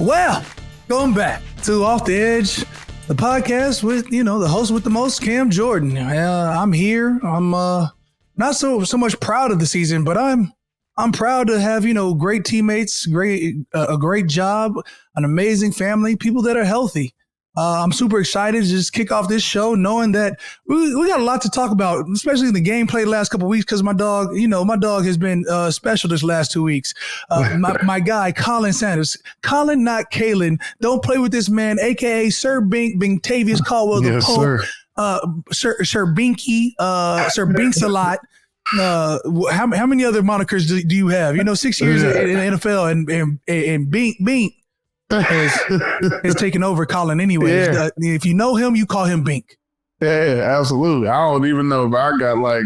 Well, going back to Off the Edge, the podcast with, the host with the most, Cam Jordan. I'm here. I'm not so much proud of the season, but I'm proud to have, great teammates, a great job, an amazing family, people that are healthy. I'm super excited to just kick off this show knowing that we got a lot to talk about, especially in the game played the last couple of weeks because my dog has been special this last 2 weeks. My guy, Khalen Saunders. Khalen, not Khalen. Don't play with this man, a.k.a. Sir Bintavious Caldwell the Pope. Sir Binky, Sir Binks a lot. How many other monikers do you have? 6 years in the NFL and Bink is taking over Khalen anyways. Yeah. If you know him, you call him Bink. Yeah, absolutely. I don't even know, but I got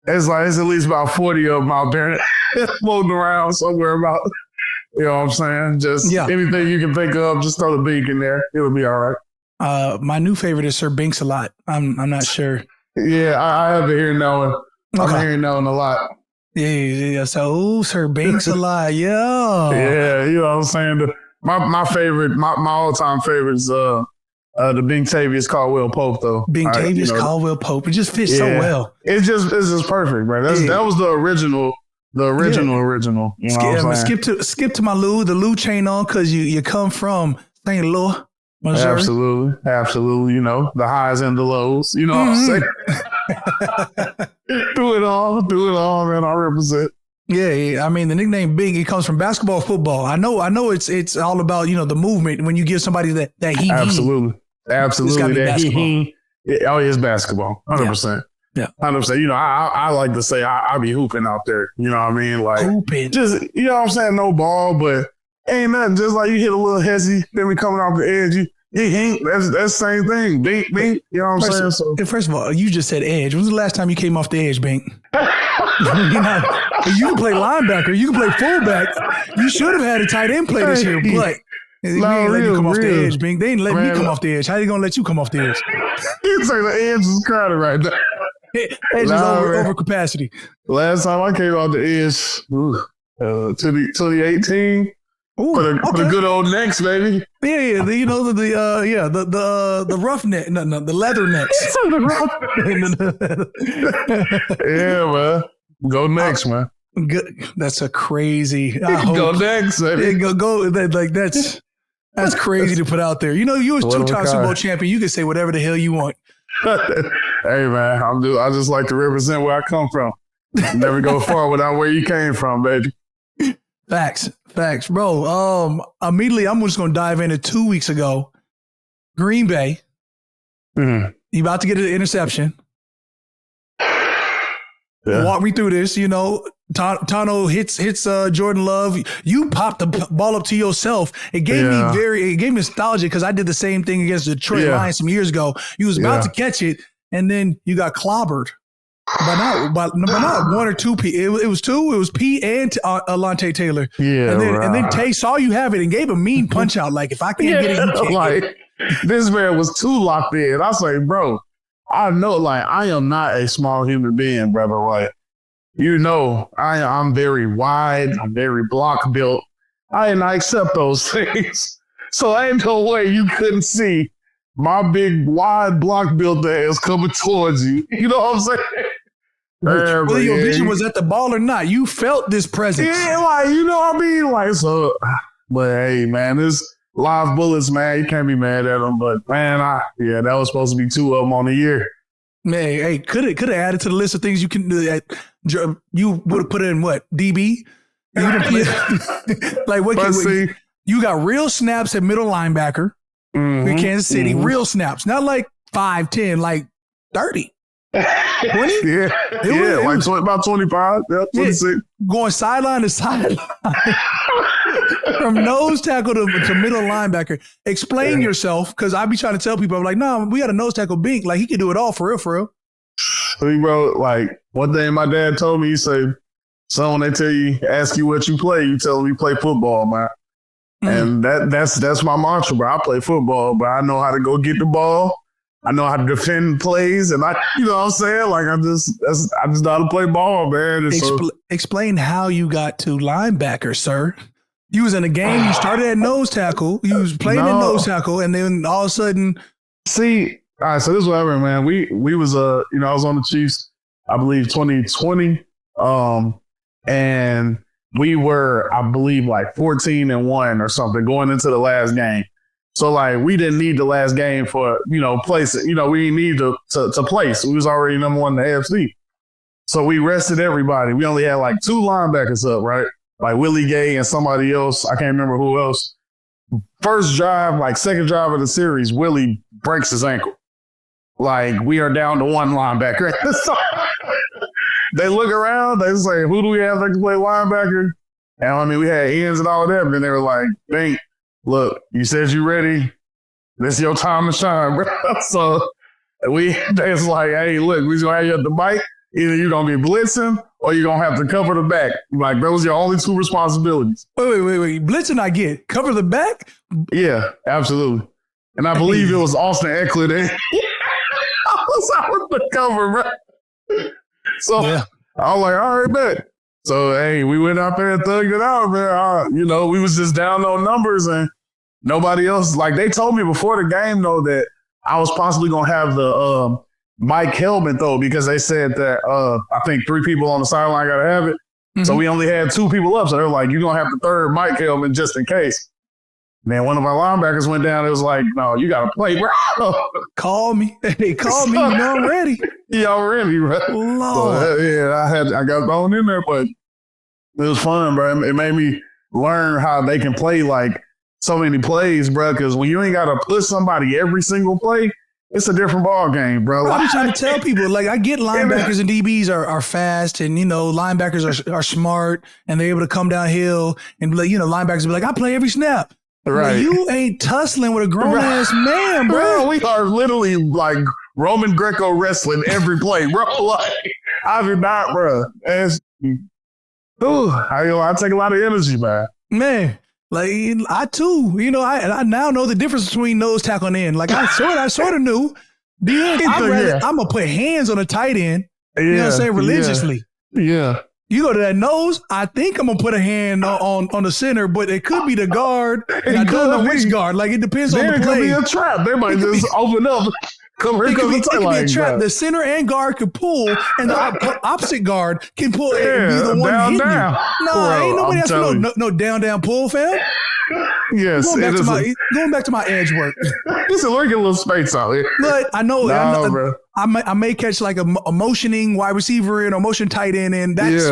it's at least about 40 of them out there floating around somewhere about, you know what I'm saying? Just anything you can think of, just throw the Bink in there. It'll be all right. My new favorite is Sir Binks a lot. I'm not sure. Yeah, I have to hear knowing. Okay. I'm hearing knowing a lot. Yeah. So, Sir Binks a lot. Yeah. Yeah, you know what I'm saying? My favorite, my all-time favorite is the Bintavious Caldwell Pope, though. Bintavious Caldwell Pope. It just fits so well. It's just perfect, man. That was the original. Original. You know what I'm saying? Skip to my the Lou chain on because you come from St. Louis, Missouri. Absolutely. The highs and the lows. You know what I'm saying? Do it all, man. I represent. Yeah. I mean, the nickname Big, it comes from basketball, football. I know it's all about, the movement when you give somebody that he. Absolutely. That he. Oh, it's basketball. 100%. Yeah. 100%. I like to say I be hooping out there. You know what I mean? Like hooping. Just, you know what I'm saying? No ball, but ain't nothing. Just like you hit a little hezzy, then we coming off the edge. That's the same thing. Bink. You know what I'm saying? So first of all, you just said edge. When was the last time you came off the edge, Bink? You can play linebacker. You can play fullback. You should have had a tight end play this year, but they ain't let you come off the edge, Bink. They ain't let me come off the edge. How they gonna let you come off the edge? You say the edge is crowded right now. Edge is over capacity. Last time I came off the edge, to the 18. Ooh, for the good old necks, baby. Yeah. The rough neck, the leather necks. Yeah, man. Go next, man. Good. That's a crazy. Go next, baby. Go. That's crazy to put out there. You was 2-time Super Bowl champion. You can say whatever the hell you want. Hey, man. I just like to represent where I come from. Never go far without where you came from, baby. Facts, bro. Immediately, I'm just going to dive into 2 weeks ago. Green Bay. Mm-hmm. You about to get an interception. Yeah. Walk me through this. Tano hits Jordan Love. You popped the ball up to yourself. It gave me nostalgia because I did the same thing against the Detroit Lions some years ago. You was about to catch it, and then you got clobbered. But not one or two P. It was two. It was P and Alontae Taylor. Yeah, and then Tay saw you have it and gave a mean punch out. Like, if I can't get it, you can't get it. This man was too locked in. I say, bro, I know, I am not a small human being, brother. I'm very wide. I'm very block built. I accept those things. So ain't no way you couldn't see my big wide block built ass coming towards you. You know what I'm saying? Whether your vision was at the ball or not, you felt this presence. Yeah, you know what I mean? So, but hey, man, this live bullets, man, you can't be mad at them. But man, that was supposed to be 2 of them on the year. Man, hey, could have added to the list of things you can do. You would have put in what? DB? You got real snaps at middle linebacker in Kansas City. Real snaps, not like 5, 10, like 30. 20? It was about 25, 26. Going sideline to sideline. From nose tackle to middle linebacker. Explain yourself, because I be trying to tell people, I'm like, no, we got a nose tackle Bink. Like, he can do it all for real. Bro, one thing my dad told me, he said, son, when they ask you what you play, you tell them you play football, man. Mm-hmm. And that's my mantra, bro. I play football, but I know how to go get the ball. I know how to defend plays, and you know what I'm saying? I just know how to play ball, man. Explain how you got to linebacker, sir. You was in a game. You started at nose tackle. You was playing at nose tackle, and then all of a sudden, see. All right, so this is what happened, man. We was I was on the Chiefs, I believe 2020, and we were, I believe, like 14-1 or something going into the last game. So like we didn't need the last game for place. We didn't need to place. We was already number one in the AFC. So we rested everybody. We only had like 2 linebackers up, right? Like Willie Gay and somebody else. I can't remember who else. First drive, like second drive of the series, Willie breaks his ankle. Like, we are down to 1 linebacker. So they look around, they say, who do we have that can play linebacker? And I mean, we had ends and all of that, but then they were like, Bink, look, you said you ready. This is your time to shine, bro. So they was like, hey, look, we're going to have you at the bike. Either you're going to be blitzing or you're going to have to cover the back. Like, those are your only 2 responsibilities. Wait. Blitzing I get. Cover the back? Yeah, absolutely. And I believe it was Austin Eckler there. I was out with the cover, bro. So yeah. I was like, all right, bet. So, hey, we went out there and thugged it out, man. We was just down on numbers and nobody else. Like, they told me before the game, though, that I was possibly going to have the Mike helmet, though, because they said that I think 3 people on the sideline got to have it. Mm-hmm. So we only had 2 people up. So they're like, you're going to have the 3rd Mike helmet just in case. Man, one of our linebackers went down. It was like, no, you got to play, bro. Call me. They called me. I'm ready. Yeah, I'm ready, bro. So, yeah, I got thrown in there, but it was fun, bro. It made me learn how they can play like so many plays, bro. Because when you ain't got to push somebody every single play, it's a different ball game, bro. I'm trying to tell people, like, I get linebackers and DBs are fast, and linebackers are smart, and they're able to come downhill, and linebackers be like, I play every snap. Right. Like, you ain't tussling with a grown-ass man, bro. We are literally like Roman Greco wrestling every play, bro. Like, I do not, bro. I take a lot of energy, man. Man, like, I too, I now know the difference between nose tackle and end. Like, I sort of knew. I'm going to put hands on a tight end, you know what I'm saying, religiously. Yeah. You go to that nose, I think I'm going to put a hand on the center, but it could be the guard. And I don't know which guard. Like, it depends on the play. There could be a trap. They might just open up. It could be a trap. The center and guard could pull, and the opposite guard can pull and be the one hitting you. No, ain't nobody else no down pull, fam. Yes, going back to my edge work. Listen, look at a little space out here. But I know, bro. I may catch like a motioning wide receiver and a motion tight end, and that's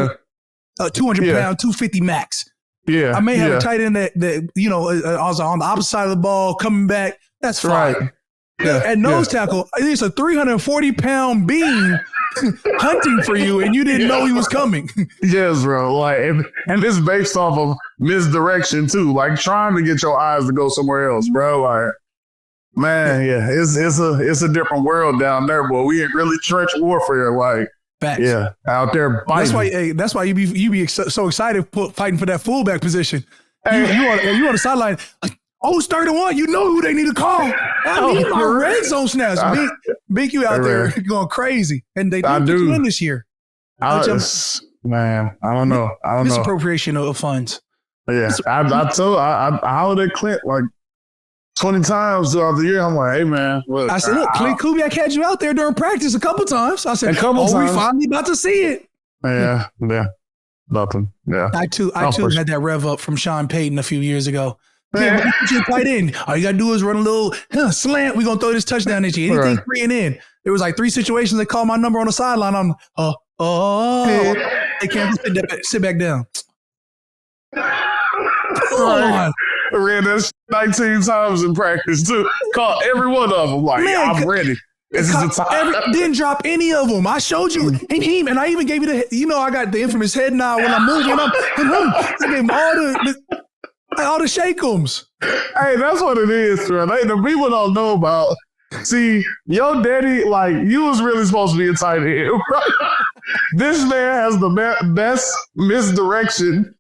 200 pound, 250 max. Yeah, I may have a tight end that I was on the opposite side of the ball coming back. That's fine. Right. Yeah, at nose tackle, it's a 340-pound beam hunting for you, and you didn't know he was coming. Yes, bro. Like, and this is based off of misdirection too. Like, trying to get your eyes to go somewhere else, bro. Like, man, yeah, it's a different world down there, boy. We ain't really trench warfare, like. Facts. Yeah, out there biting. That's why you be so excited fighting for that fullback position. Hey. You on the sideline. Who's 31? You know who they need to call. I need my red zone snaps. Big you out there going crazy. And they didn't get you in this year. Man, I don't know. Misappropriation of funds. Yeah. I hollered at Clint like 20 times throughout the year. I'm like, hey, man. Look, I said, look, Clint Kubiak had you out there during practice a couple times. I said, we finally about to see it. Yeah. Nothing. Yeah. I too had that rev up from Sean Payton a few years ago. Yeah, you tight end. All you gotta do is run a little slant. We're gonna throw this touchdown at you. Anything free and in. There was like 3 situations they called my number on the sideline. I'm they can't sit back down. I ran this 19 times in practice too. Caught every one of them. Like, I'm ready. This is the time. Didn't drop any of them. I showed you, and I even gave you I got the infamous head nod when I'm moving. I gave him all the shake-ems. Hey, that's what it is, bro. The people don't know about. See, your daddy, like, you was really supposed to be a tight end, bro. This man has the best misdirection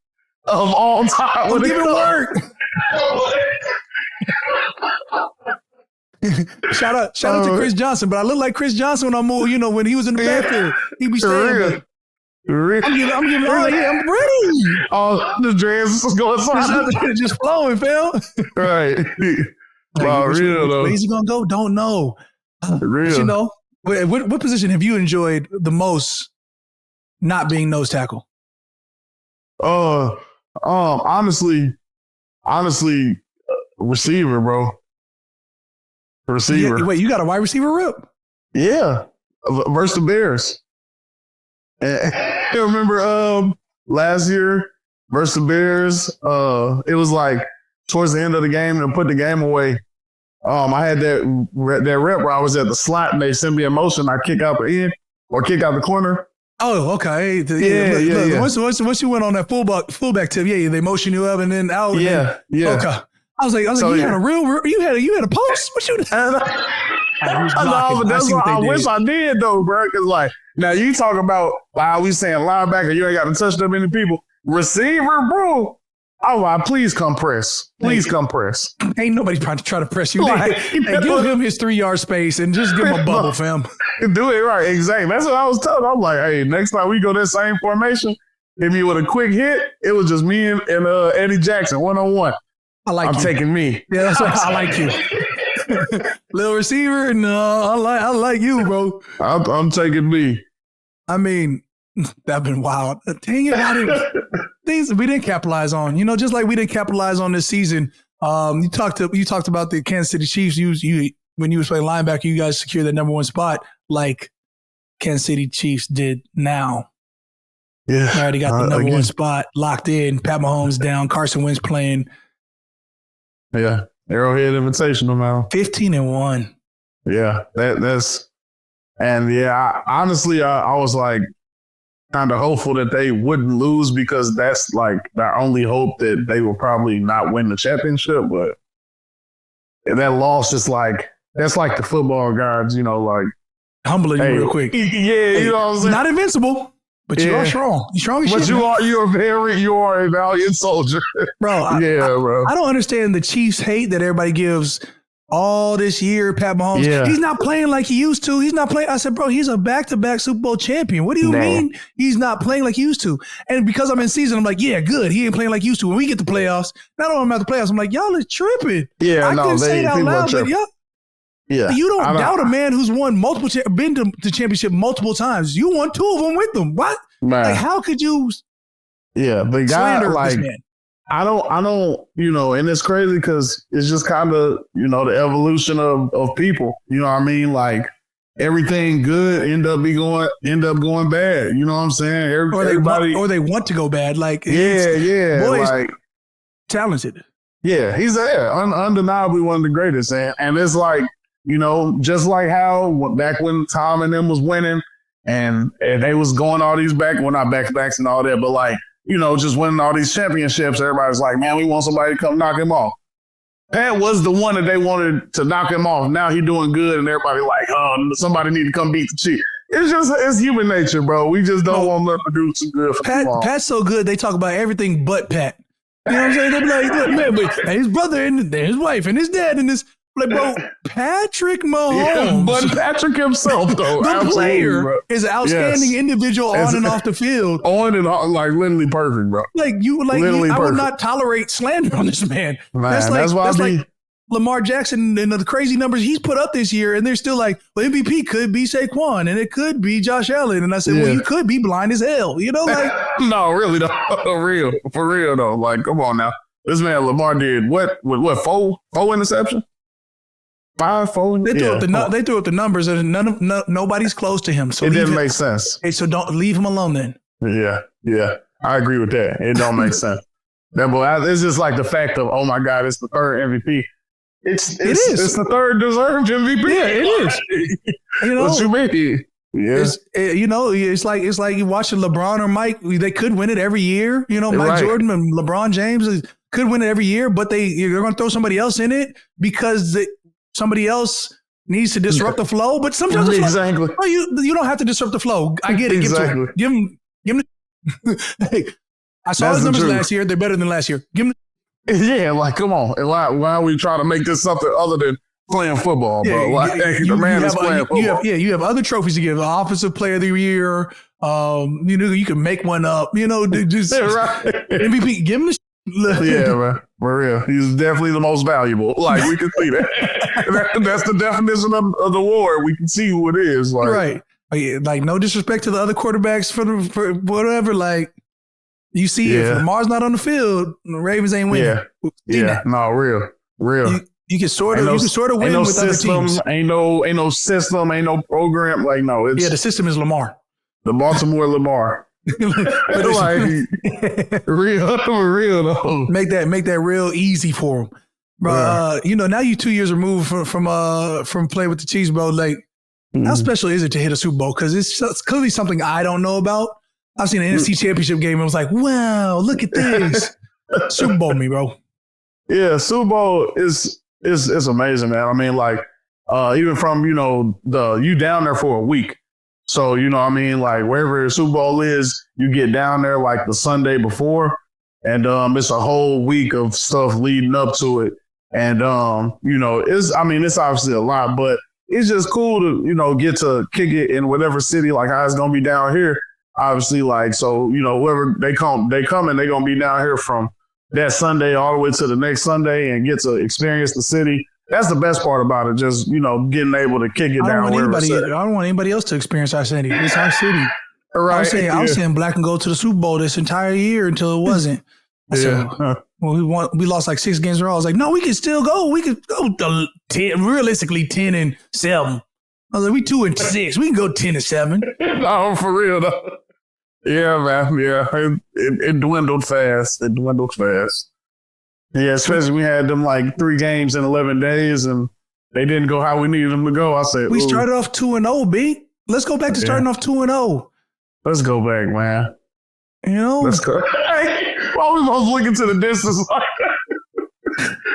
of all time. Give it work. Shout out to Chris Johnson, but I look like Chris Johnson when I move. When he was in the backfield, he be staying there. I'm giving all. Yeah, I'm ready. Oh, the dreads is going just flowing, fam. Right. Real though. Where's he gonna go? Don't know. Real. But what position have you enjoyed the most? Not being nose tackle. Honestly, receiver, bro. Receiver. Yeah, wait, you got a wide receiver rep? Yeah, versus the Bears. You remember last year versus the Bears? It was like towards the end of the game and put the game away. I had that rep where I was at the slot and they sent me a motion. I kick out the end or kick out the corner. Oh, okay. Yeah. Once you went on that fullback tip, they motion you up and then out. Yeah. Okay. I was like, you had a you had a post? What you? No, but that's what I wish I did though, bro. Because like now you talk about we saying linebacker, you ain't got to touch that many people. Receiver, bro. Oh, please come press. Please come press. Ain't nobody trying to press you. Give him his 3-yard space and just give him a bubble, fam. Do it right, exactly. That's what I was telling. I'm like, hey, next time we go that same formation, hit me with a quick hit. It was just me and Eddie Jackson 1-on-1. I'm taking me. Yeah, that's what I like you. Little receiver, no, I like you, bro. I'm taking me. I mean, that'd been wild. Dang it, things we didn't capitalize on. Just like we didn't capitalize on this season. You talked about the Kansas City Chiefs. You when you was playing linebacker, you guys secured that number 1 spot like Kansas City Chiefs did now. Yeah, they already got the number 1 spot locked in. Pat Mahomes down. Carson Wentz playing. Yeah, Arrowhead Invitational now. 15-1. Yeah, that's and yeah. Honestly, I was like kind of hopeful that they wouldn't lose because that's like our only hope that they will probably not win the championship. But that loss is like that's like the football guards, like humbling you real quick. Yeah, you know what I'm saying. Not invincible. But you are strong. You're strong as shit. But you are a valiant soldier. Bro, bro. I don't understand the Chiefs hate that everybody gives all this year, Pat Mahomes. Yeah. He's not playing like he used to. He's not playing. I said, bro, he's a back-to-back Super Bowl champion. What do you mean he's not playing like he used to? And because I'm in season, I'm like, yeah, good. He ain't playing like he used to. When we get to playoffs, not only am I at the playoffs, I'm like, y'all are tripping. Yeah, I couldn't say it out loud, but y'all. Yeah, you don't doubt a man who's won been to the championship multiple times. You won 2 of them with them. What? Man. Like, how could you? Yeah, but slander this man? I don't, and it's crazy because it's just kind of, the evolution of people. You know what I mean? Like everything good end up going bad. You know what I'm saying? Everybody, or they want to go bad. Like boys, like talented. Yeah, he's undeniably one of the greatest, and it's like. Just like how back when Tom and them was winning and they was going all these not back-to-backs and all that, but like, just winning all these championships, everybody's like, man, we want somebody to come knock him off. Pat was the one that they wanted to knock him off. Now he's doing good and everybody like, oh, somebody need to come beat the Chiefs. It's human nature, bro. We just don't want them to do some good for Pat's so good, they talk about everything but Pat. You know what I'm saying? They be like, look, man, but his brother and his wife and his dad and this. Like, bro, Patrick Mahomes. But Patrick himself, though. The player bro. Is an outstanding individual on and off the field. On and off, like literally perfect, bro. I would not tolerate slander on this man. That's like Lamar Jackson and the crazy numbers he's put up this year, and they're still like, well, MVP could be Saquon, and it could be Josh Allen. And I said, well, you could be blind as hell. Like no, really, though. For real, though. Like, come on now. This man, Lamar, did what 4 interceptions? 5, 4. They threw up the numbers, and nobody's close to him. So it didn't make sense. Okay, so don't leave him alone then. Yeah, I agree with that. It don't make sense. It's just like the fact of, oh my God, it's the 3rd MVP. It is. It's the 3rd deserved MVP. Yeah, it is. What you mean? Yeah. It's like you watching LeBron or Mike. They could win it every year. Mike Jordan and LeBron James could win it every year, but they're going to throw somebody else in it because somebody else needs to disrupt the flow, but sometimes exactly. You don't have to disrupt the flow. I get it. Exactly. Give him. Hey, I saw his numbers last year. They're better than last year. Give him. Yeah, like come on. And why are we trying to make this something other than playing football, bro. You football. have other trophies to give. Offensive Player of the Year. You can make one up. Just right. MVP. Give him the. Yeah, man. For real. He's definitely the most valuable. Like, we can see that. That's the definition of the award. We can see who it is. Like, right. Like, no disrespect to the other quarterbacks for whatever. Like, you see, if Lamar's not on the field, the Ravens ain't winning. Yeah. No, real. You can sort of win with system, other teams. Ain't no system, ain't no program. Like, no, it's the system is Lamar. The Baltimore Lamar. Like, real though. Make that real easy for him, bro. Now you 2 years removed from play with the Chiefs, bro. Like, how special is it to hit a Super Bowl? Because it's clearly something I don't know about. I've seen an NFC Championship game and was like, wow, look at this. Super Bowl me, bro. Yeah, Super Bowl is amazing, man. I mean, like, even from you down there for a week. So, like wherever the Super Bowl is, you get down there like the Sunday before, and it's a whole week of stuff leading up to it. And, it's obviously a lot, but it's just cool to, get to kick it in whatever city, like how it's going to be down here. Obviously, like, so, whoever they come and they're going to be down here from that Sunday all the way to the next Sunday and get to experience the city. That's the best part about it, just, getting able to kick it down. I don't want anybody else to experience our city. It's our city. Right. I was saying black and gold to the Super Bowl this entire year until it wasn't. So, we lost like 6 games in a row. I was like, no, we can still go. We could go to 10, realistically 10-7. I was like, we 2-6. We can go 10-7. No, for real though. Yeah, man. Yeah, it dwindled fast. Yeah, especially we had them like 3 games in 11 days, and they didn't go how we needed them to go. I said, we started off 2-0, B. Let's go back to starting off 2-0. Let's go back, man. Let's go. Why we both looking to the distance?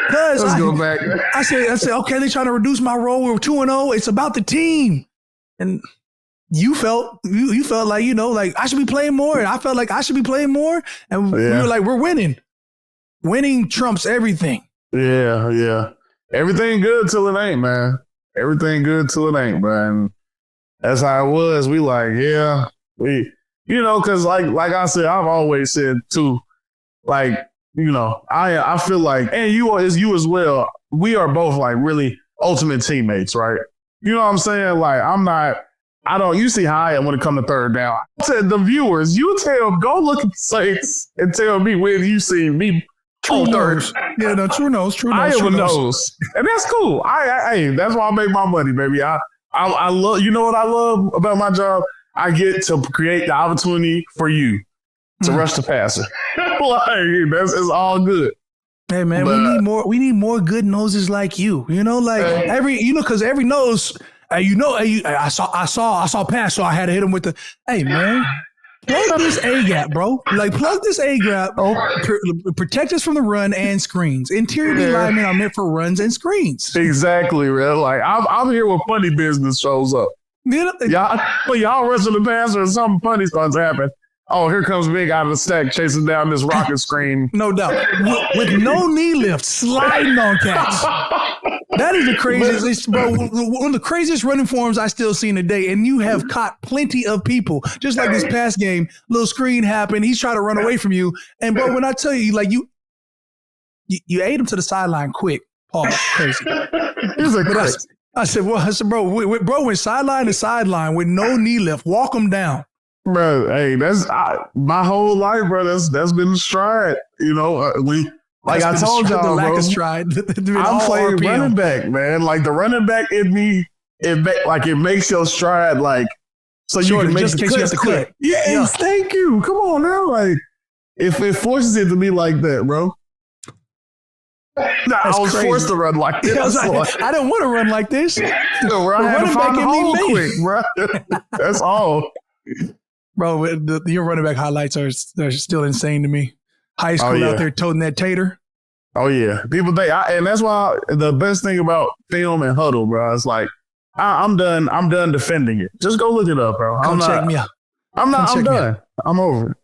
Let's go back. I said, okay, they're trying to reduce my role. We're 2-0. It's about the team, and you felt like like I should be playing more, and I felt like I should be playing more, and we were like, we're winning. Winning trumps everything. Yeah. Everything good till it ain't, man. Everything good till it ain't, man. That's how it was. We like, because like I said, I've always said too, like, I feel like, and you as well, we are both like really ultimate teammates, right? You know what I'm saying? Like, you see how I am when it comes to third down. I said, the viewers, go look at the Saints and tell me when you see me. True nose. Yeah, no, true nose. I am a nose. And that's cool. That's why I make my money, baby. I love, what I love about my job? I get to create the opportunity for you to rush the passer. It's all good. Hey man, we need more good noses like you. Because every nose, I saw pass, so I had to hit him with the. Hey man, plug this A gap, bro. Like plug this A gap. Protect us from the run and screens. Interior linemen are meant for runs and screens. Exactly, man. Like I'm here when funny business shows up. Y'all rushing the passer and something funny starts happening. Oh, here comes Big out of the stack chasing down this rocket screen. No doubt. With no knee lift, sliding on cats. That is the craziest, bro. One of the craziest running forms I still seen today. And you have caught plenty of people. Just like this past game, little screen happened. He's trying to run away from you. And bro, when I tell you, like you ate him to the sideline quick. Oh, crazy. I said, bro, went sideline to sideline with no knee lift. Walk him down. Bro, hey, that's my whole life, bro. That's been stride. Like I told y'all, the lack bro. Of stride. I'm playing running back, man. Like the running back in me, it makes your stride like so you can make the cuts quick. Yeah, thank you. Come on now, like if it forces it to be like that, bro. I was forced to run like this. I don't want to run like this. I had to find the hole quick, bro. That's all. Bro, your running back highlights are still insane to me. High school out there toting that tater. Oh, yeah. People think, and that's why the best thing about film and huddle, bro, it's like, I'm done defending it. Just go look it up, bro. Check me out. I'm done. I'm over it.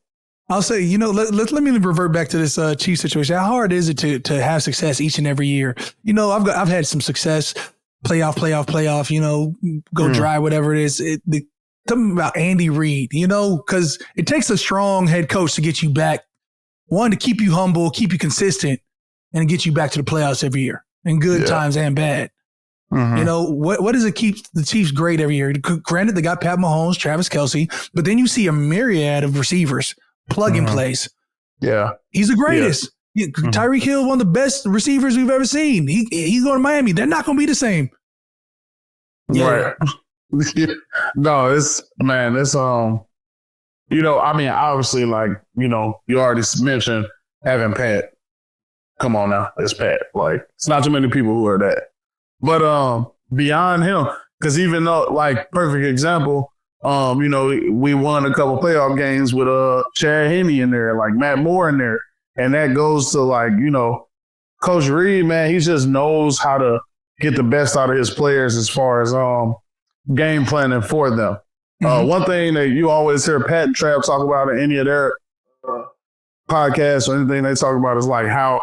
I'll say, let me revert back to this Chiefs situation. How hard is it to have success each and every year? I've had some success. playoff, go dry, whatever it is. Something about Andy Reid, because it takes a strong head coach to get you back. One, to keep you humble, keep you consistent, and to get you back to the playoffs every year in good times and bad. What does it keep the Chiefs great every year? Granted, they got Pat Mahomes, Travis Kelce, but then you see a myriad of receivers, plug-in plays. Yeah. He's the greatest. Tyreek Hill, one of the best receivers we've ever seen. He's going to Miami. They're not going to be the same. Yeah. Right. No, obviously, you already mentioned having Pat. Come on now, it's Pat. It's not too many people who are that. But beyond him, because even though, perfect example, we won a couple playoff games with Chad Henne in there, Matt Moore in there. And that goes to, Coach Reid, man, he just knows how to get the best out of his players as far as game planning for them. One thing that you always hear Pat and Trav talk about in any of their podcasts or anything they talk about is how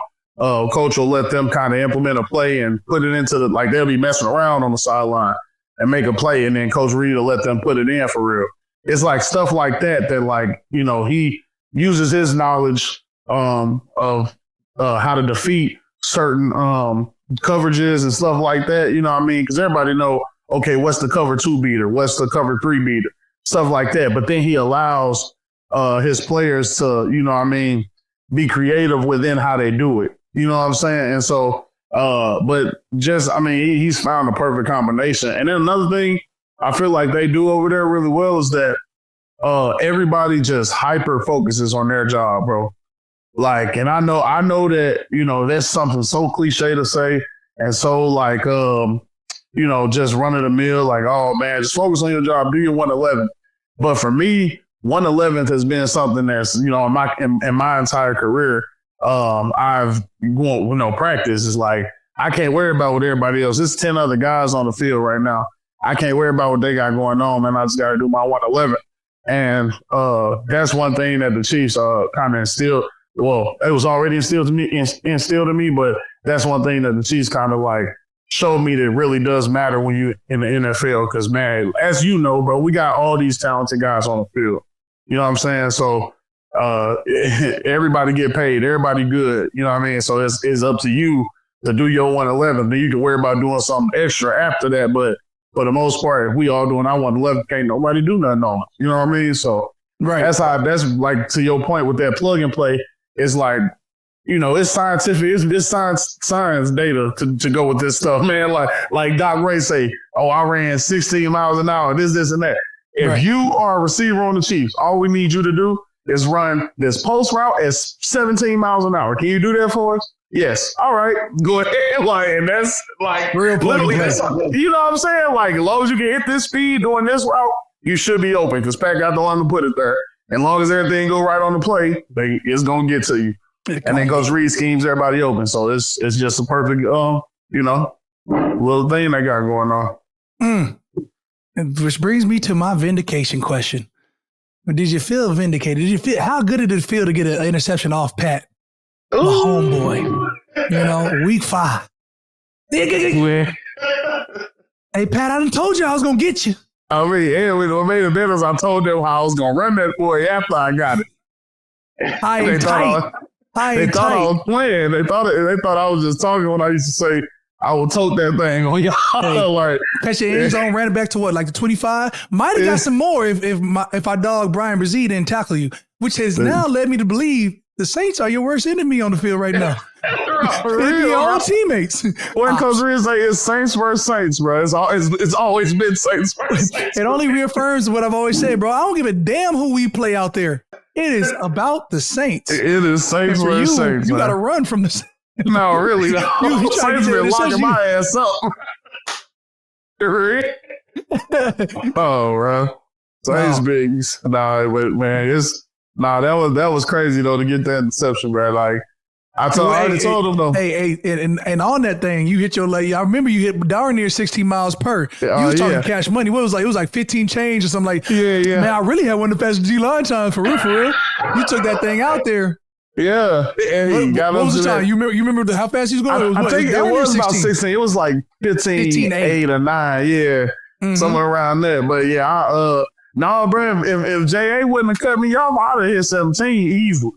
coach will let them kind of implement a play and put it into they'll be messing around on the sideline and make a play, and then Coach Reid will let them put it in for real. It's stuff like that he uses his knowledge of how to defeat certain coverages and stuff like that. You know what I mean? Because everybody know, okay, what's the cover 2 beater? What's the cover 3 beater? Stuff like that. But then he allows his players to, be creative within how they do it. You know what I'm saying? And so, he's found a perfect combination. And then another thing I feel like they do over there really well is that everybody just hyper focuses on their job, bro. And I know that, that's something so cliche to say and so just run of the mill, oh man, just focus on your job, do your 111. But for me, 111th has been something that's, in my entire career, I've practice is I can't worry about what everybody else. There's 10 other guys on the field right now. I can't worry about what they got going on, man. I just got to do my 111. And that's one thing that the Chiefs kind of instilled. Well, it was already instilled in me, but that's one thing that the Chiefs kind of showed me that it really does matter when you in the NFL. Because, man, as you know, bro, we got all these talented guys on the field. You know what I'm saying? So everybody get paid. Everybody good. You know what I mean? So it's up to you to do your 111. Then you can worry about doing something extra after that. But for the most part, if we all doing our 111, can't nobody do nothing on it. You know what I mean? So right. That's to your point with that plug and play. It's it's scientific. It's science data to go with this stuff, man. Like Doc Ray say, I ran 16 miles an hour, this, and that. If you are a receiver on the Chiefs, all we need you to do is run this post route at 17 miles an hour. Can you do that for us? Yes. All right. Go ahead. And that's real literally, you know what I'm saying? As long as you can hit this speed doing this route, you should be open because Pat got the line to put it there. As long as everything go right on the play, it's going to get to you. And then Coach Reid schemes everybody open. So it's just a perfect, little thing they got going on. Which brings me to my vindication question. Did you feel vindicated? How good did it feel to get an interception off Pat? My homeboy. Week 5. Hey, Pat, I done told you I was going to get you. I mean, what made the difference, I told them how I was going to run that boy after I got it. They thought I was playing. They thought I was just talking when I used to say, I will tote that thing on y'all. Catch your end zone, ran it back to what, the 25? Might have got some more if our dog Brian Brzee didn't tackle you, which has now led me to believe the Saints are your worst enemy on the field right now. For real, your own teammates. When Coach Reid say it's Saints versus Saints, bro, it's always been Saints versus Saints. It only reaffirms what I've always said, bro. I don't give a damn who we play out there. It is about the Saints. It is Saints versus Saints. You got to run from the Saints. No, really. No. Saints been locking my ass up. Oh, bro. Saints bigs. Nah, man, that was crazy though to get that interception, bro. I already told him though. Hey, and on that thing, you hit your leg. I remember you hit darn near 16 miles per. You was talking cash money. What was it was 15 change or something like. Yeah. Man, I really had one of the fastest G-line times for real. You took that thing out there. Yeah. Hey, what was the time? You remember how fast he was going? I think it was about 16. It was like 15 8 or 9. Yeah. Somewhere around there. But yeah, no, bro, if J.A. wouldn't have cut me off, I'd have hit 17 easily.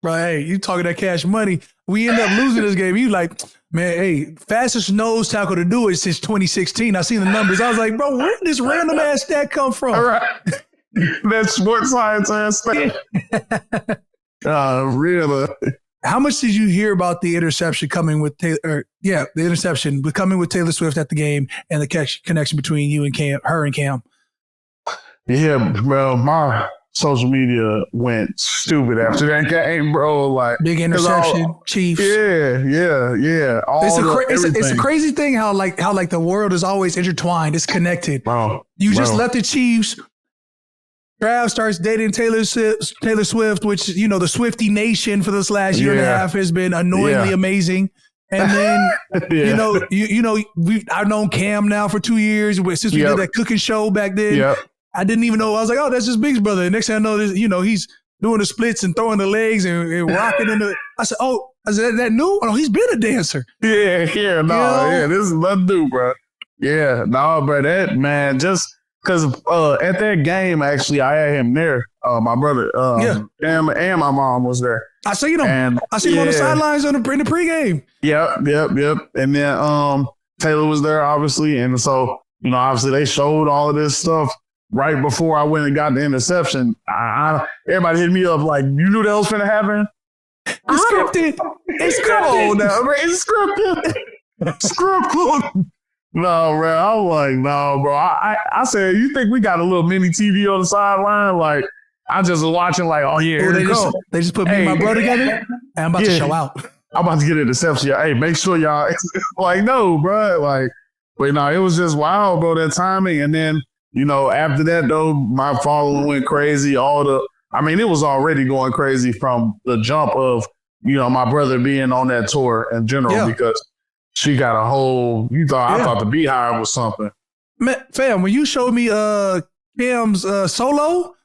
Right, hey, you talking that cash money. We end up losing this game. You like, man, hey, fastest nose tackle to do it since 2016. I seen the numbers. I was like, bro, where did this random ass stat come from? All right. That sports science ass stat. Really. How much did you hear about the interception coming with Taylor? The interception coming with Taylor Swift at the game and the connection between you and Cam, her and Cam. Yeah, bro, my social media went stupid after that game, bro. Like big interception, Chiefs. Yeah. It's a crazy thing how the world is always intertwined. It's connected. Bro, just left the Chiefs. Trav starts dating Taylor Swift, which, the Swiftie Nation for this last year and a half has been annoyingly amazing. And then, I've known Cam now for 2 years since we did that cooking show back then. Yep. I didn't even know. I was like, oh, that's his big brother. And next thing I know, he's doing the splits and throwing the legs and rocking in the. I said, that new? Oh, he's been a dancer. Yeah, this is nothing new, bro. Yeah, no, bro, that man just. Because at that game, actually, I had him there. My brother, and my mom was there. I seen him. And I seen him on the sidelines in the pregame. Yep. And then Taylor was there, obviously. And so, obviously they showed all of this stuff right before I went and got the interception. Everybody hit me up like, you knew that was going to happen? It's scripted. It's scripted. Scripted. No, bro. I was like, no, bro. I said, you think we got a little mini TV on the sideline? Like, I just was watching, like, oh, yeah, they just put me and my brother together, and I'm about to show out. I'm about to get an interception. Hey, make sure y'all, like, no, bro. Like, but no, it was just wild, bro, that timing. And then, after that, though, my following went crazy. It was already going crazy from the jump of, my brother being on that tour in general because she got a whole. I thought the Beehive was something. Man, fam, when you showed me Cam's solo,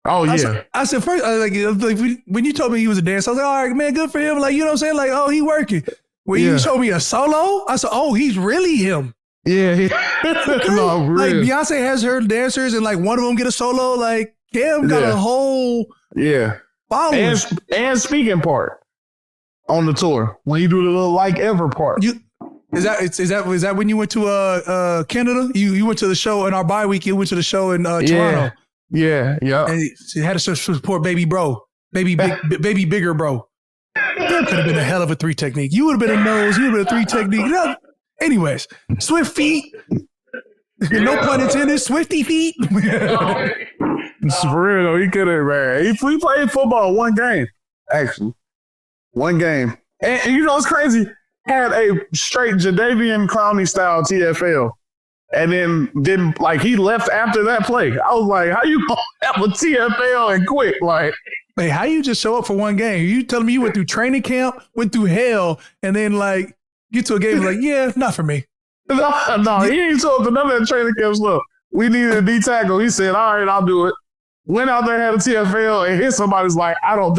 I said first, when you told me he was a dancer, I was like, all right, man, good for him. Like, you know what I'm saying? Like, oh, he working. When you showed me a solo, I said, oh, he's really him. Yeah, no, really. Like Beyonce has her dancers, and like one of them get a solo. Like Cam got a whole following and speaking part. On the tour when you do the little like ever part. Is that when you went to Canada? You went to the show in our bye week. You went to the show in Toronto. Yeah. And you had to support baby bigger bro. That could have been a hell of a 3 technique. You would have been a nose. You would have been a 3 technique. No. Anyways, Swift feet. No pun intended. Swifty feet. It's for real though. He could have, man. He played football one game actually. One game. And it's crazy. Had a straight Jadeveon Clowney style TFL. And then didn't, like, he left after that play. I was like, how you gonna have a TFL and quit? Like, hey, how you just show up for one game? You telling me you went through training camp, went through hell, and then, like, get to a game like, yeah, not for me. No, he ain't told to none of that training camp stuff. We needed a D tackle. He said, all right, I'll do it. Went out there, had a TFL, and hit somebody's like, I don't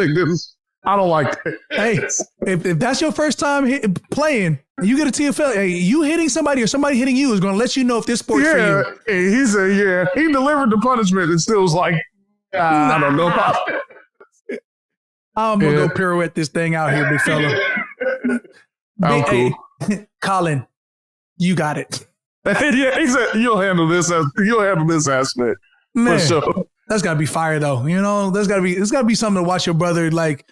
like that. Hey, if that's your first time playing, you get a TFL. Hey, you hitting somebody or somebody hitting you is going to let you know if this sport's for you. And he said, he delivered the punishment and still was like, I don't know about it. I'm going to go pirouette this thing out here, big fella. Cool. Hey, Khalen, you got it. He said, you'll handle this aspect. Man, for sure. That's got to be fire, though. It's got to be something to watch your brother, like,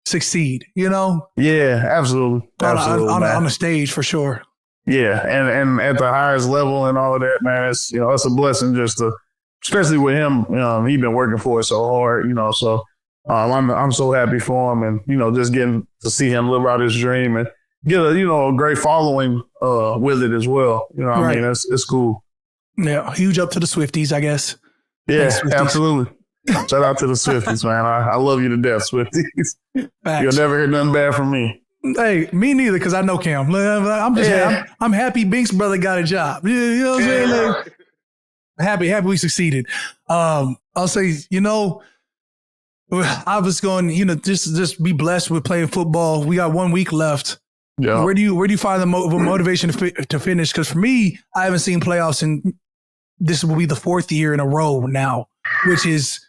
succeed, Yeah, absolutely. On a stage for sure. Yeah, and at the highest level and all of that, man, it's it's a blessing just to, especially with him. He's been working for it so hard, so I'm so happy for him, and just getting to see him live out his dream and get a great following with it as well. I mean, it's cool. Yeah, huge up to the Swifties, I guess. Yeah, absolutely. Shout out to the Swifties, man. I love you to death, Swifties. Facts. You'll never hear nothing bad from me. Hey, me neither, because I know Cam. I'm happy Bink's brother got a job. You know what I'm saying? Like, happy we succeeded. I'll say, I was going, just be blessed with playing football. We got 1 week left. Yeah. Where do you find the motivation to finish? Because for me, I haven't seen playoffs, and this will be the 4th year in a row now, which is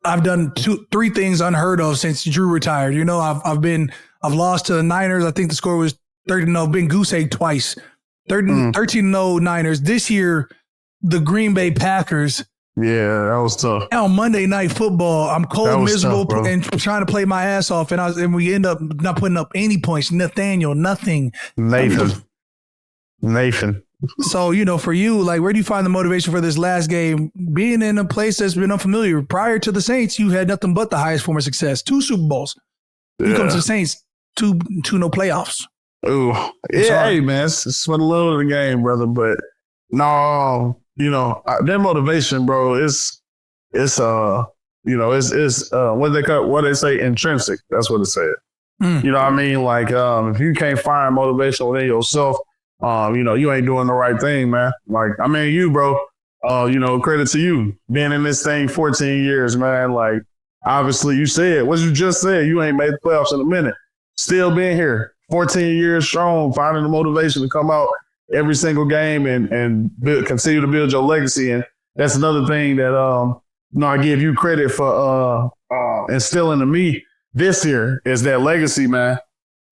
I've done 3 things unheard of since Drew retired. I've lost to the Niners. I think the score was 30-0. Been goose egg twice. 13-0 Niners. This year, the Green Bay Packers. Yeah, that was tough. On Monday Night Football, I'm cold, miserable, tough, and trying to play my ass off, and we end up not putting up any points. Nathaniel, nothing. Nathan. So, for you, like, where do you find the motivation for this last game? Being in a place that's been unfamiliar. Prior to the Saints, you had nothing but the highest form of success. 2 Super Bowls. You come to the Saints, two no playoffs. Oh, yeah, hey, man, it's for the love of the game, brother. But no, that motivation, bro, it's what they say, intrinsic. That's what it said. You know what I mean? Like, if you can't find motivation within yourself, you ain't doing the right thing, man. Like, I mean, you, bro, credit to you. Being in this thing 14 years, man. Like, obviously, you said what you just said. You ain't made the playoffs in a minute. Still being here, 14 years strong, finding the motivation to come out every single game and continue to build your legacy. And that's another thing that I give you credit for instilling in me this year is that legacy, man.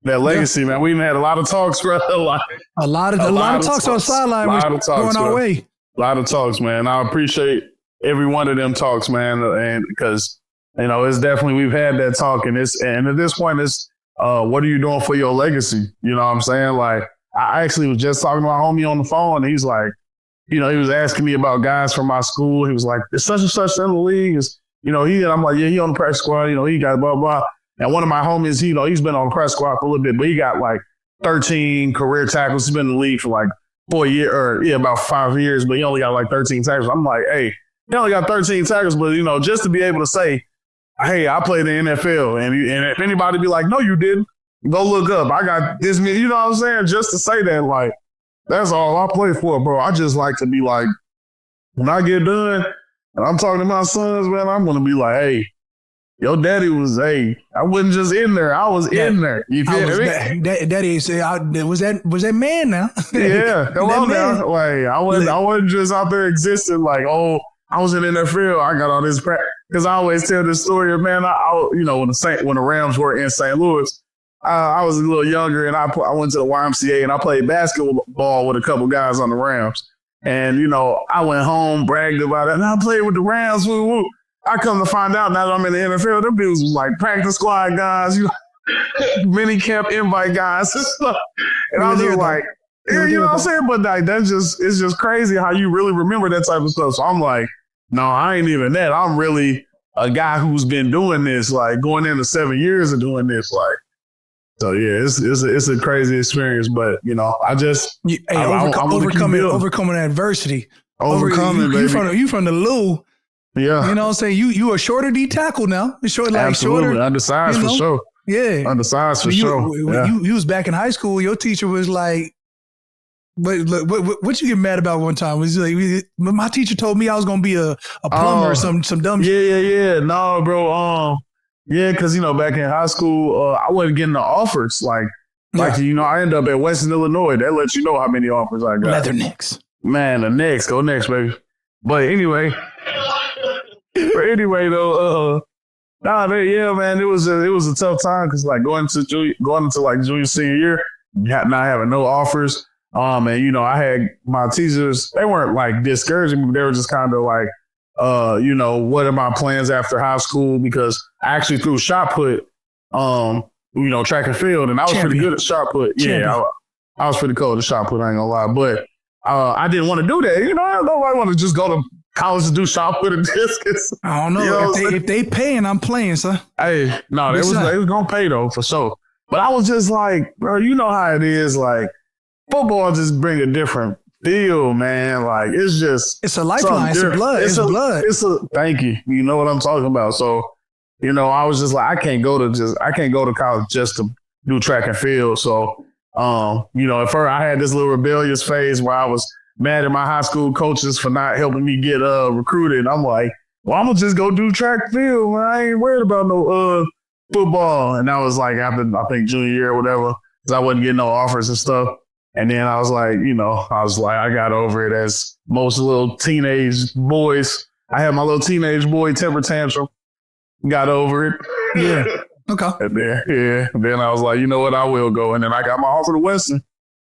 That legacy, man. We've had a lot of talks, bro. A lot of talks on the sideline. Going our way. A lot of talks, man. I appreciate every one of them talks, man. And because it's definitely we've had that talk, and at this point, it's what are you doing for your legacy? You know what I'm saying? Like, I actually was just talking to my homie on the phone, and he's like, he was asking me about guys from my school. He was like, "Is such and such in the league?" I'm like, "Yeah, he on the practice squad. He got blah blah." And one of my homies, he's been on the press squad for a little bit, but he got like 13 career tackles. He's been in the league for like 4 years, about 5 years, but he only got like 13 tackles. I'm like, hey, he only got 13 tackles, but just to be able to say, hey, I played in the NFL, and if anybody be like, no, you didn't, go look up. I got this, you know what I'm saying? Just to say that, like, that's all I play for, bro. I just like to be like, when I get done and I'm talking to my sons, man, I'm going to be like, hey, your daddy was, I wasn't just in there. I was in there. You feel me? Daddy said, was that man now? Yeah. Come on now. Like, I wasn't just out there existing like, oh, I was in the NFL. I got all this practice. Because I always tell this story of, man, when the Rams were in St. Louis, I was a little younger, and I went to the YMCA, and I played basketball with a couple guys on the Rams. And, I went home, bragged about it, and I played with the Rams. Woo, woo. I come to find out now that I'm in the NFL, them dudes was like practice squad guys, mini camp invite guys and stuff. And I was just like, yeah, you know what I'm saying? But like, it's just crazy how you really remember that type of stuff. So I'm like, no, I ain't even that. I'm really a guy who's been doing this, like going into 7 years of doing this, like. So yeah, it's a crazy experience, but I just overcoming adversity, baby. You from the Lou. Yeah. You know what I'm saying? You a shorter D tackle now. Absolutely. Undersized for sure. Yeah. Undersized for sure. You was back in high school. Your teacher was like, what you get mad about one time? Was like, my teacher told me I was going to be a plumber or some dumb shit. Yeah. No, bro. Yeah, because, back in high school, I wasn't getting the offers. I ended up at Western Illinois. That lets you know how many offers I got. Leathernecks. Man, the Knicks. Go next, baby. But anyway. Though, man, it was a tough time because going into junior senior year, not having no offers. And I had my teachers. They weren't like discouraging me, but they were just kind of like, what are my plans after high school? Because I actually threw shot put, track and field, and I was pretty good at shot put. Yeah, I was pretty cool at shot put. I ain't gonna lie, but I didn't want to do that. Nobody want to just go to college to do shot put and discus. I don't know. If they paying, I'm playing, son. Hey, no, they was gonna pay though for sure. But I was just like, bro, you know how it is. Like football just bring a different feel, man. Like it's a lifeline. It's blood. Thank you. You know what I'm talking about. So, I was just like, I can't go to college just to do track and field. So, at first I had this little rebellious phase where I was mad at my high school coaches for not helping me get recruited. And I'm like, well, I'm gonna just go do track field, man. I ain't worried about no football. And that was like after I think junior year or whatever, because I wasn't getting no offers and stuff. And then I was like, I got over it as most little teenage boys. I had my little teenage boy temper tantrum. Got over it. Yeah. Okay. And then I was like, you know what? I will go. And then I got my offer to Western.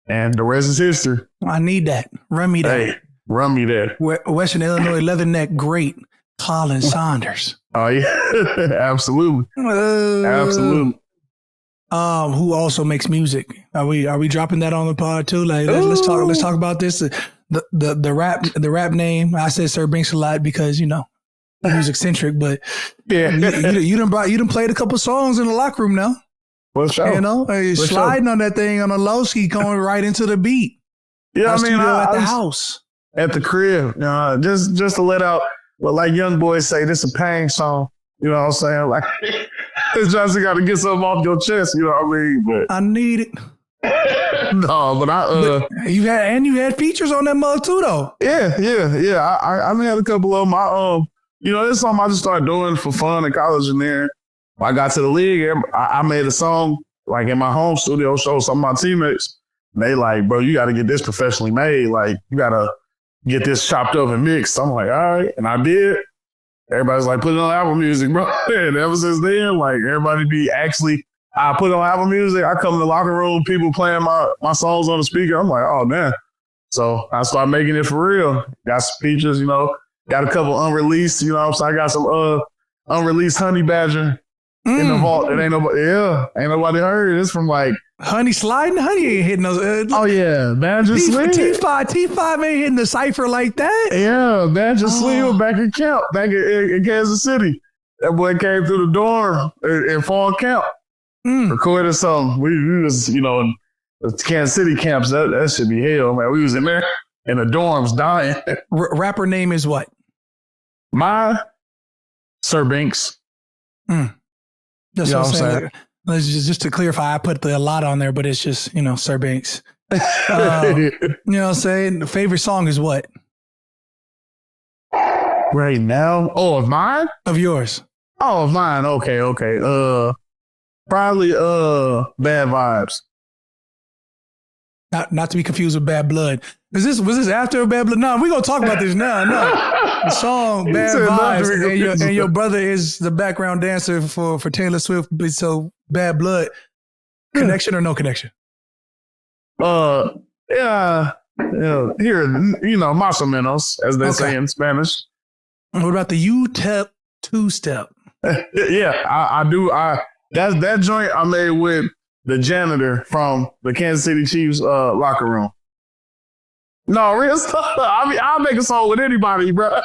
And the rest is history. I need that. Run me that. Hey, run me that. Western Illinois Leatherneck great. Khalen Saunders. Oh, yeah. Absolutely. Absolutely. Who also makes music? Are we dropping that on the pod too? Like let's talk about this. The rap name. I said Sir Binks a lot because music centric, but yeah, you done played a couple songs in the locker room now. For sure. Sliding on that thing on a low ski, going right into the beat. Yeah, at the house, at the crib, just to let out what like young boys say. This a pain song. You know what I'm saying? Like, it's just you got to get something off your chest. You know what I mean? But I need it. No, but you had features on that mug too, though. Yeah. I had a couple of them. This something I just started doing for fun in college, and then when I got to the league, I made a song like in my home studio, show some of my teammates. And they like, bro, you got to get this professionally made. Like, you got to get this chopped up and mixed. I'm like, all right, and I did. Everybody's like, put it on Apple Music, bro. And ever since then, like, everybody I put it on Apple Music. I come in the locker room, people playing my songs on the speaker. I'm like, oh, man. So I started making it for real. Got some features, got a couple unreleased, so I got some unreleased Honey Badger in the vault. It ain't nobody heard. It's from like Honey sliding. Honey ain't hitting those. Oh yeah, man, just T5 ain't hitting the cipher like that. Yeah, man, just slid back in camp, back in Kansas City. That boy came through the dorm in fall camp, recorded something. We was in the Kansas City camps. That should be hell, man. We was in there in the dorms dying. Rapper name is what? My Sir Binks. That's what I'm saying. Just to clarify, I put a lot on there, but it's just, Sir Binks. You know what I'm saying? The favorite song is what? Right now? Oh, of mine? Of yours. Oh, of mine. Okay. Probably Bad Vibes. Not to be confused with Bad Blood. Was this after Bad Blood? No, we're going to talk about this now. No. The song Bad Vibes and your brother is the background dancer for Taylor Swift. So Bad Blood, connection or no connection? Yeah. Here, más o menos, as they say in Spanish. What about the UTEP two-step? Yeah, I do. That joint I made with the janitor from the Kansas City Chiefs locker room. No, real stuff. I mean, I'll make a song with anybody, bro.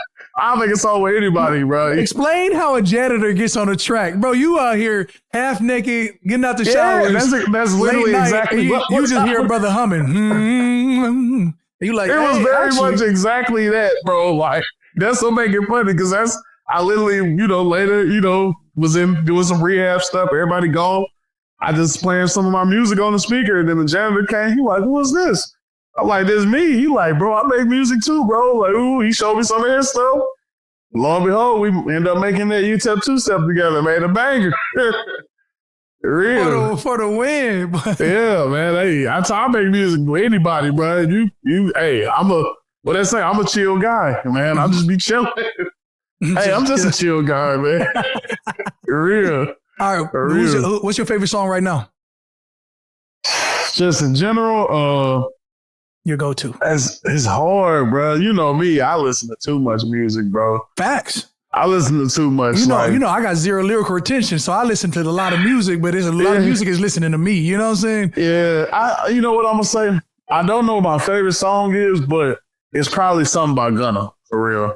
Explain how a janitor gets on a track. Bro, you out here half naked, getting out the shower. That's literally exactly you just hear a brother humming. You like, it was very much exactly that, bro. Like, that's what make it funny, because I literally, later, was in doing some rehab stuff. Everybody gone. I just playing some of my music on the speaker, and then the janitor came. He like, who is this? I'm like, this me. He like, bro, I make music too, bro. Like, ooh, he showed me some of his stuff. Lo and behold, we end up making that UTEP two-step together, made a banger. Real. For the win. Yeah, man. Hey, I make music with anybody, bro. Hey, I'm a chill guy, man. I'll just be chilling. Hey, I'm just a chill guy, man. Real. All right. What's your favorite song right now? Just in general, your go-to. It's hard, bro. You know me. I listen to too much music, bro. Facts. I listen to too much. I got zero lyrical retention, so I listen to a lot of music, but there's a lot of music is listening to me. You know what I'm saying? Yeah. You know what I'm gonna say? I don't know what my favorite song is, but it's probably something by Gunna, for real.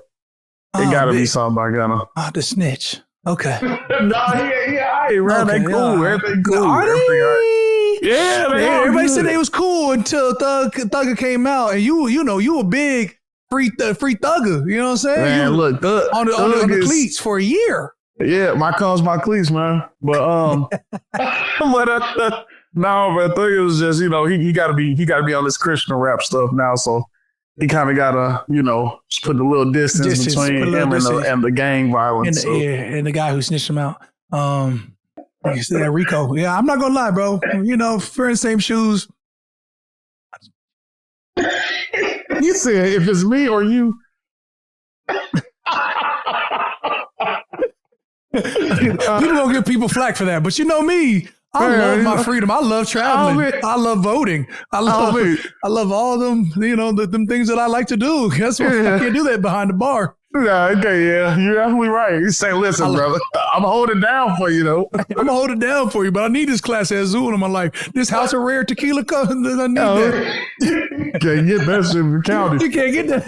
It gotta be something by Gunna. The snitch. Okay. Yeah, bro. They cool. Everything cool. Are they? Yeah, man. Everybody said they was cool until Thugger came out, and you a big free Thugger. You know what I'm saying? Man, look, on the cleats for a year. Yeah, my cleats, man. But no, but Thugger was just he got to be on this Christian rap stuff now. So he kind of got to, put a little distance between him and the gang violence. And the guy who snitched him out. You see that Rico. Yeah, I'm not going to lie, bro. If we're in the same shoes. You said if it's me or you. People gonna give people flack for that, but you know me. I love my freedom. I love traveling. I love voting. I love all them, them things that I like to do. Guess what? I can't do that behind the bar. Yeah, okay, yeah, you're absolutely right. You say, listen, brother, I'm holding down for you, though. I'm gonna hold it down for you, but I need this Class A Azul in my life. This House of Rare Tequila, I need that. You can't get that shit in the county. You can't get that.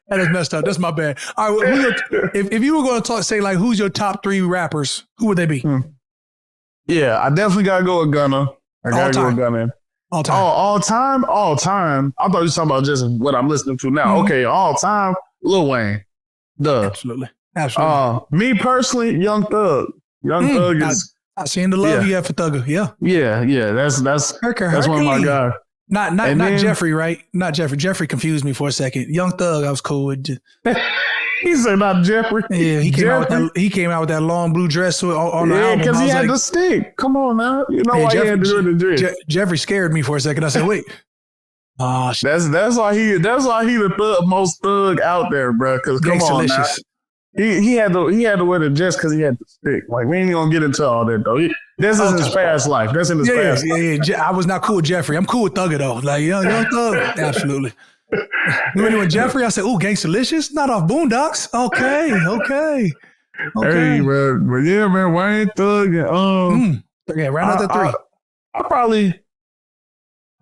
That is messed up. That's my bad. All right, if you were going to say like, who's your top 3 rappers? Who would they be? Yeah, I definitely gotta go with Gunna. I gotta go with Gunna. All time. All time. I thought you were talking about just what I'm listening to now. Okay, all time. Lil Wayne. Duh. Absolutely. Me personally, Young Thug. Thug is. I seen the love you have for Thugger. Yeah. Yeah. That's one of my guys. Not Jeffrey, right? Not Jeffrey. Jeffrey confused me for a second. Young Thug, I was cool with. He said not Jeffrey. Yeah, he came out with that long blue dress on the album. Yeah, because he had the stick. Come on now, you know why he had to do the dress. Jeffrey scared me for a second. I said, wait. That's why he the most thug out there, bro. Because come on now. He had to wear the dress because he had the stick. Like, we ain't gonna get into all that though. This is his past life. That's in his past life. Yeah. I was not cool with Jeffrey. I'm cool with Thugger though. Like young Thug, absolutely. When Jeffrey, I said, "Ooh, Gangsta-licious, not off Boondocks." Okay. Hey, man, but yeah, man, Wayne Thug. Round out the 3. I probably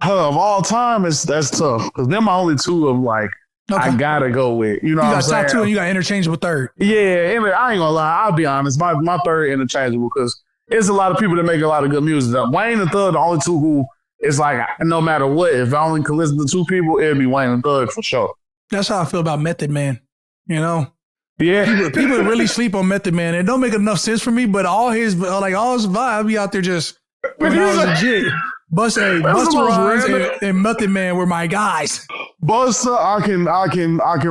of all time. That's tough because they're my only 2 of like. Okay. I gotta go with, you got top 2 and you got interchangeable 3rd. Yeah, I ain't gonna lie. I'll be honest. My 3rd interchangeable because it's a lot of people that make a lot of good music. Wayne and Thug, the only 2 who it's like no matter what, if I only could listen to 2 people, it'd be Wayne and Thug for sure. That's how I feel about Method Man. Yeah. People really sleep on Method Man. It don't make enough sense for me, but all his vibe be out there just legit. Busta Rhymes and Method Man were my guys. Busta, I can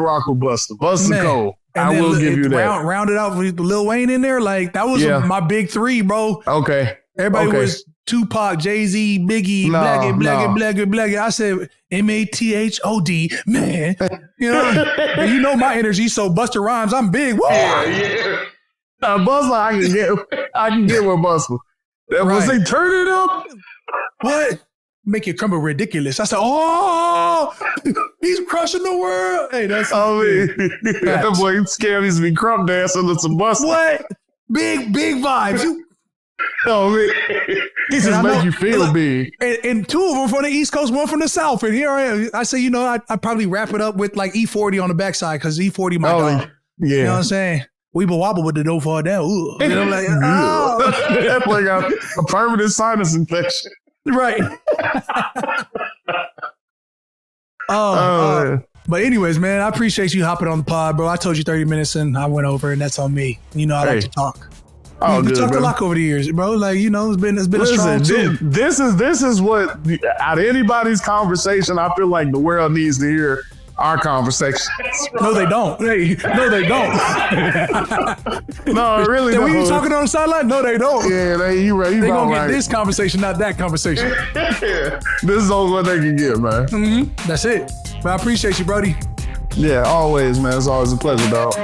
rock with Busta. Busta Cole. I will give you that. Rounded out with Lil Wayne in there, like that was my big 3, bro. Okay. Everybody was Tupac, Jay-Z, Biggie, Blaggy. I said MATHOD, man. And you know my energy, so Busta Rhymes, I'm big. Woo! Yeah. Busta, I can get with Busta. Was they turn it up? What? Make it crumble ridiculous. I said, oh, he's crushing the world. Hey, that's that boy scared me to be crump dancing to some Busta. What? Big vibes. He just make you feel big. And 2 of them from the East Coast, 1 from the South. And here I am. I say, I probably wrap it up with like E40 on the backside because E40 my dog. Yeah. You know what I'm saying? Weeble wobble with the dough for that. Ooh. And I'm like, that boy got a permanent sinus infection. Right. But anyways, man, I appreciate you hopping on the pod, bro. I told you 30 minutes and I went over, and that's on me. I like to talk. We talked a lot over the years, bro. Like, it's been a strong too. This is what out of anybody's conversation, I feel like the world needs to hear. Our conversations. No, they don't. No, they don't. No, really. When you talking on the sideline, no, they don't. Yeah, you right. They gonna get this conversation, not that conversation. This is all what they can get, man. Mm-hmm. That's it. But I appreciate you, Brody. Yeah, always, man. It's always a pleasure, dog.